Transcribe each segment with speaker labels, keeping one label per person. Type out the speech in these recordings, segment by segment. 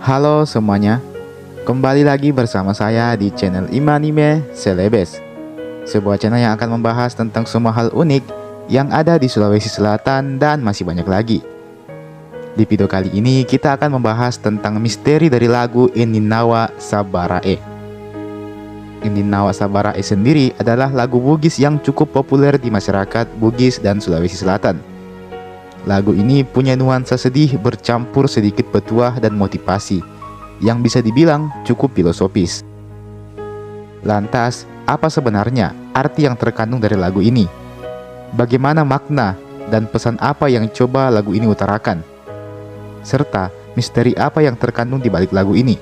Speaker 1: Halo semuanya, kembali lagi bersama saya di channel Imanime Celebes, sebuah channel yang akan membahas tentang semua hal unik yang ada di Sulawesi Selatan dan masih banyak lagi. Di video kali ini kita akan membahas tentang misteri dari lagu Ininawa Sabarae. Ininawa Sabarae sendiri adalah lagu Bugis yang cukup populer di masyarakat Bugis dan Sulawesi Selatan. Lagu ini punya nuansa sedih bercampur sedikit petuah dan motivasi, yang bisa dibilang cukup filosofis. Lantas, apa sebenarnya arti yang terkandung dari lagu ini? Bagaimana makna dan pesan apa yang coba lagu ini utarakan? Serta misteri apa yang terkandung di balik lagu ini?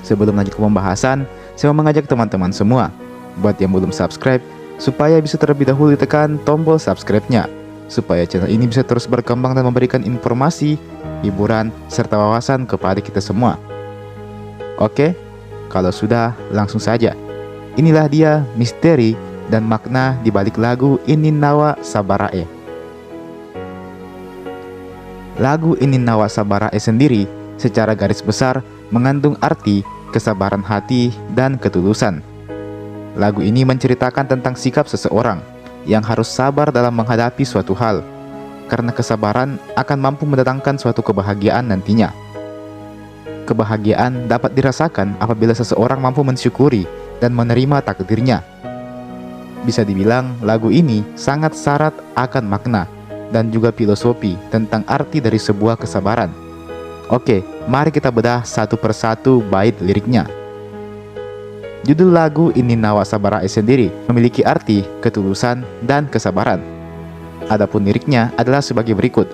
Speaker 1: Sebelum lanjut ke pembahasan, saya mau mengajak teman-teman semua buat yang belum subscribe, supaya bisa terlebih dahulu ditekan tombol subscribe-nya, supaya channel ini bisa terus berkembang dan memberikan informasi, hiburan, serta wawasan kepada kita semua. Oke, kalau sudah, langsung saja. Inilah dia misteri dan makna di balik lagu Ininawa Sabarae. Lagu Ininawa Sabarae sendiri secara garis besar mengandung arti kesabaran hati dan ketulusan. Lagu ini menceritakan tentang sikap seseorang yang harus sabar dalam menghadapi suatu hal, karena kesabaran akan mampu mendatangkan suatu kebahagiaan nantinya. Kebahagiaan dapat dirasakan apabila seseorang mampu mensyukuri dan menerima takdirnya. Bisa dibilang lagu ini sangat syarat akan makna dan juga filosofi tentang arti dari sebuah kesabaran. Oke, mari kita bedah satu persatu bait liriknya. Judul lagu Ininawa Sabarae sendiri memiliki arti ketulusan dan kesabaran. Adapun liriknya adalah sebagai berikut.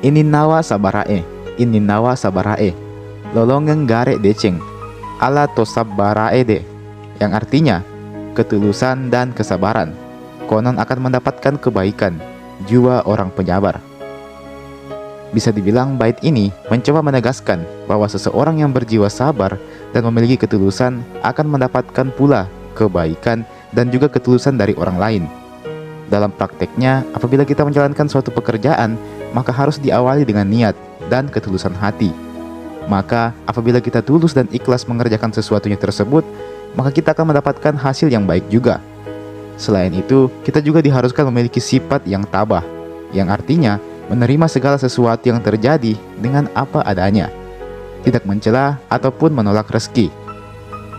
Speaker 1: Ininawa Sabarae, Ininawa Sabarae, lolongeng gare deceng, ala to sabarae de, yang artinya ketulusan dan kesabaran, konon akan mendapatkan kebaikan, jiwa orang penyabar. Bisa dibilang bait ini mencoba menegaskan bahwa seseorang yang berjiwa sabar dan memiliki ketulusan akan mendapatkan pula kebaikan dan juga ketulusan dari orang lain. Dalam prakteknya, apabila kita menjalankan suatu pekerjaan, maka harus diawali dengan niat dan ketulusan hati. Maka apabila kita tulus dan ikhlas mengerjakan sesuatunya tersebut, maka kita akan mendapatkan hasil yang baik juga. Selain itu, kita juga diharuskan memiliki sifat yang tabah, yang artinya menerima segala sesuatu yang terjadi dengan apa adanya, tidak mencela ataupun menolak rezeki.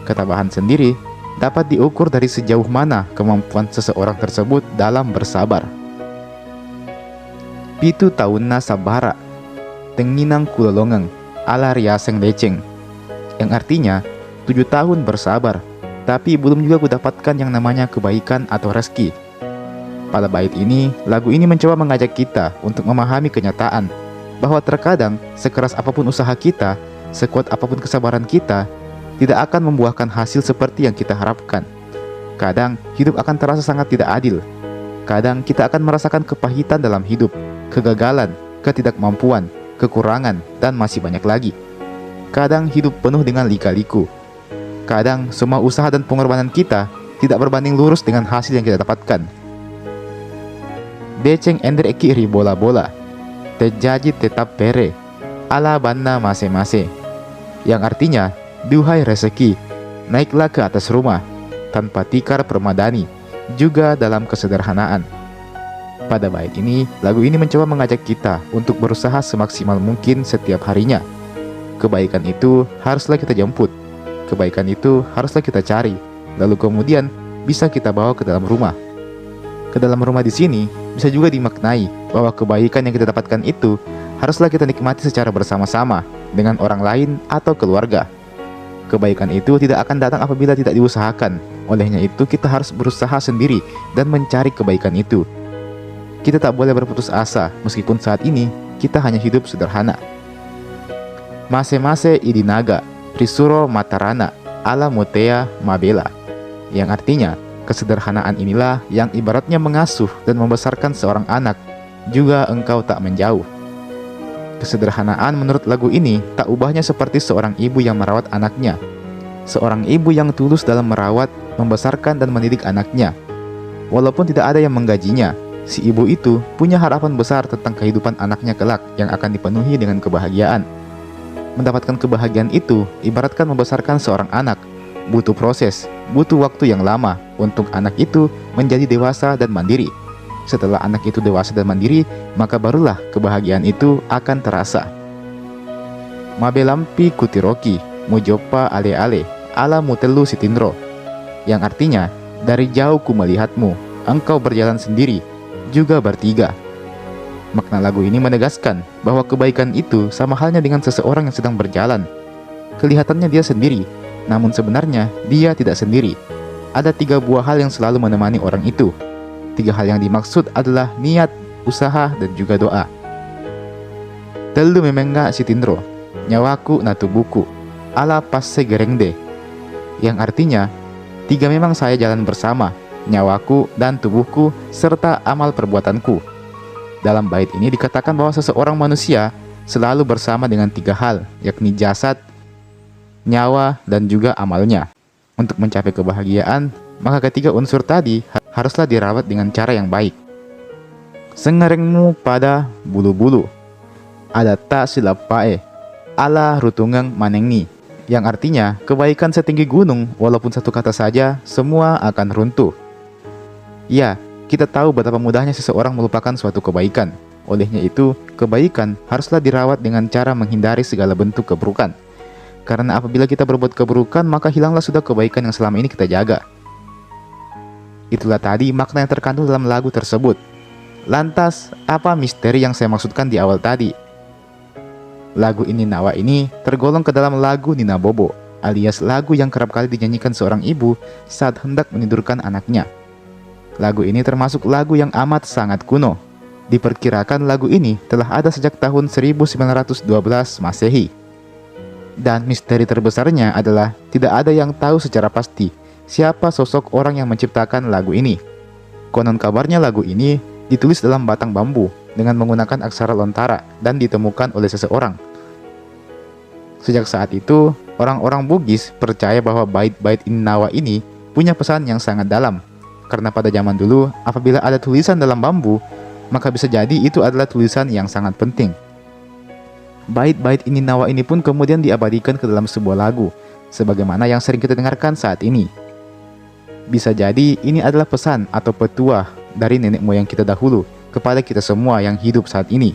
Speaker 1: Ketabahan sendiri dapat diukur dari sejauh mana kemampuan seseorang tersebut dalam bersabar. Pitu taunna sabara, tenginang kulolongeng, ala riaseng deceng, yang artinya 7 tahun bersabar, tapi belum juga kudapatkan yang namanya kebaikan atau rezeki. Pada bait ini, lagu ini mencoba mengajak kita untuk memahami kenyataan bahwa terkadang sekeras apapun usaha kita, sekuat apapun kesabaran kita, tidak akan membuahkan hasil seperti yang kita harapkan. Kadang hidup akan terasa sangat tidak adil. Kadang kita akan merasakan kepahitan dalam hidup, kegagalan, ketidakmampuan, kekurangan, dan masih banyak lagi. Kadang hidup penuh dengan lika-liku. Kadang semua usaha dan pengorbanan kita tidak berbanding lurus dengan hasil yang kita dapatkan. Deceng ender eki ri bola-bola, terjadi tetap pere, ala banna mase-mase, yang artinya, duhai rezeki, naiklah ke atas rumah, tanpa tikar permadani, juga dalam kesederhanaan. Pada bait ini, lagu ini mencoba mengajak kita untuk berusaha semaksimal mungkin setiap harinya. Kebaikan itu haruslah kita jemput, kebaikan itu haruslah kita cari, lalu kemudian bisa kita bawa ke dalam rumah. Ke dalam rumah di sini bisa juga dimaknai bahwa kebaikan yang kita dapatkan itu haruslah kita nikmati secara bersama-sama dengan orang lain atau keluarga. Kebaikan itu tidak akan datang apabila tidak diusahakan. Olehnya itu kita harus berusaha sendiri dan mencari kebaikan itu. Kita tak boleh berputus asa meskipun saat ini kita hanya hidup sederhana. Mase-mase idinaga, risuro matarana, ala motea mabela, yang artinya kesederhanaan inilah yang ibaratnya mengasuh dan membesarkan seorang anak, juga engkau tak menjauh. Kesederhanaan menurut lagu ini tak ubahnya seperti seorang ibu yang merawat anaknya. Seorang ibu yang tulus dalam merawat, membesarkan dan mendidik anaknya. Walaupun tidak ada yang menggajinya, Si ibu itu punya harapan besar tentang kehidupan anaknya kelak yang akan dipenuhi dengan kebahagiaan. Mendapatkan kebahagiaan itu ibaratkan membesarkan seorang anak. Butuh proses, butuh waktu yang lama untuk anak itu menjadi dewasa dan mandiri. Setelah anak itu dewasa dan mandiri, maka barulah kebahagiaan itu akan terasa. Mabelampi kutiroki, mujopa ale-ale, ala mutelu sitindro. Yang artinya, dari jauh ku melihatmu, engkau berjalan sendiri, juga bertiga. Makna lagu ini menegaskan bahwa kebaikan itu sama halnya dengan seseorang yang sedang berjalan. Kelihatannya dia sendiri, namun sebenarnya dia tidak sendiri. Ada 3 buah hal yang selalu menemani orang itu. 3 hal yang dimaksud adalah niat, usaha, dan juga doa. Telu memengga sitindro, nyawaku na tubuhku, ala passe gerengde. Yang artinya, 3 memang saya jalan bersama, nyawaku dan tubuhku, serta amal perbuatanku. Dalam bait ini dikatakan bahwa seseorang manusia selalu bersama dengan 3 hal, yakni jasad, nyawa, dan juga amalnya. Untuk mencapai kebahagiaan, maka ketiga unsur tadi haruslah dirawat dengan cara yang baik. Sengerengmu pada bulu-bulu, ada tak silapae, ala rutungang manengi. Yang artinya, kebaikan setinggi gunung, walaupun satu kata saja, semua akan runtuh. Ya, kita tahu betapa mudahnya seseorang melupakan suatu kebaikan. Olehnya itu, kebaikan haruslah dirawat dengan cara menghindari segala bentuk keburukan. Karena apabila kita berbuat keburukan, maka hilanglah sudah kebaikan yang selama ini kita jaga. Itulah tadi makna yang terkandung dalam lagu tersebut. Lantas, apa misteri yang saya maksudkan di awal tadi? Lagu Ini Nawa ini tergolong ke dalam lagu Nina Bobo, alias lagu yang kerap kali dinyanyikan seorang ibu saat hendak menidurkan anaknya. Lagu ini termasuk lagu yang amat sangat kuno. Diperkirakan lagu ini telah ada sejak tahun 1912 Masehi. Dan misteri terbesarnya adalah tidak ada yang tahu secara pasti siapa sosok orang yang menciptakan lagu ini. Konon kabarnya lagu ini ditulis dalam batang bambu dengan menggunakan aksara lontara dan ditemukan oleh seseorang. Sejak saat itu, orang-orang Bugis percaya bahwa bait-bait Ini Nawa ini punya pesan yang sangat dalam. Karena pada zaman dulu, apabila ada tulisan dalam bambu, maka bisa jadi itu adalah tulisan yang sangat penting. Bait-bait Ini Nawa ini pun kemudian diabadikan ke dalam sebuah lagu, sebagaimana yang sering kita dengarkan saat ini. Bisa jadi ini adalah pesan atau petuah dari nenek moyang kita dahulu kepada kita semua yang hidup saat ini,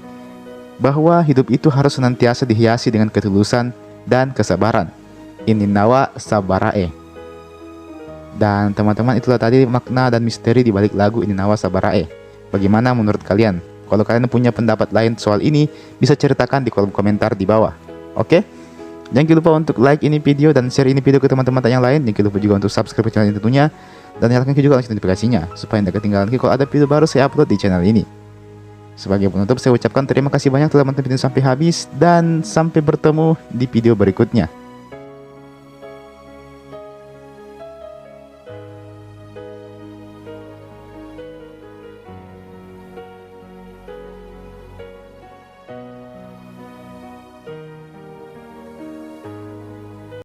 Speaker 1: bahwa hidup itu harus senantiasa dihiasi dengan ketulusan dan kesabaran. Ini Nawa Sabarae. Dan teman-teman, itulah tadi makna dan misteri di balik lagu Ini Nawa Sabarae. Bagaimana menurut kalian? Kalau kalian punya pendapat lain soal ini, bisa ceritakan di kolom komentar di bawah. Oke? Jangan lupa untuk like ini video dan share ini video ke teman-teman yang lain. Jangan lupa juga untuk subscribe channel ini tentunya. Dan nyalakan juga lonceng notifikasinya, supaya tidak ketinggalan kalau ada video baru saya upload di channel ini. Sebagai penutup, saya ucapkan terima kasih banyak telah menonton video sampai habis. Dan sampai bertemu di video berikutnya.